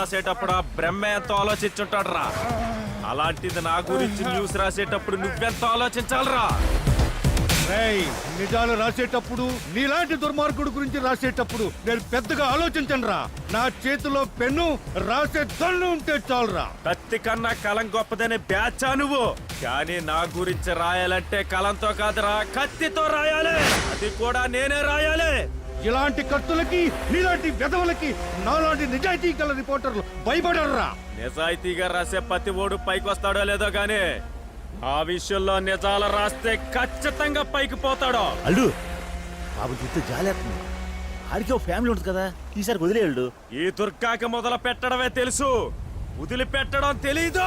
రాసేటప్పుడు ఆ బ్రహ్మ ఎంతో ఆలోచించుంటాడు రా. అలాంటిది నా గురించి న్యూస్ రాసేటప్పుడు నువ్వెంత ఆలోచించాలరా? నిజాలు రాసేటప్పుడు నీలాంటి దుర్మార్గుడు గురించి రాసేటప్పుడు నేను పెద్దగా ఆలోచించనురా. నా చేతిలో పెన్ను రాసే దళ్ళు ఉంటే చాలురా. కత్తి కన్నా కలం గొప్పదనే బ్యాచా నువ్వు? కానీ నా గురించి రాయాలంటే కలంతో కాదురా, కత్తితో రాయాలి. అది కూడా నేనే రాయాలి. ఇలాంటి కత్తులకి నీలాంటి వెధవలకి నాలాంటి నిజాయితీ గల రిపోర్టర్లు భయపడర్రా. నిజాయితీగా రాసే ప్రతి ఓడు పైకి వస్తాడో లేదో గానీ ఆ విషయంలో నిజాలు రాస్తే ఖచ్చితంగా పైకి పోతాడో. అల్లు బాబు చూస్తే జాలేస్తుంది. ఆడికి ఒక ఫ్యామిలీ ఉంటుంది కదా, ఈసారి వదిలేడు. ఈ దుర్గాకి మొదలు పెట్టడమే తెలుసు, వదిలిపెట్టడం తెలీదు.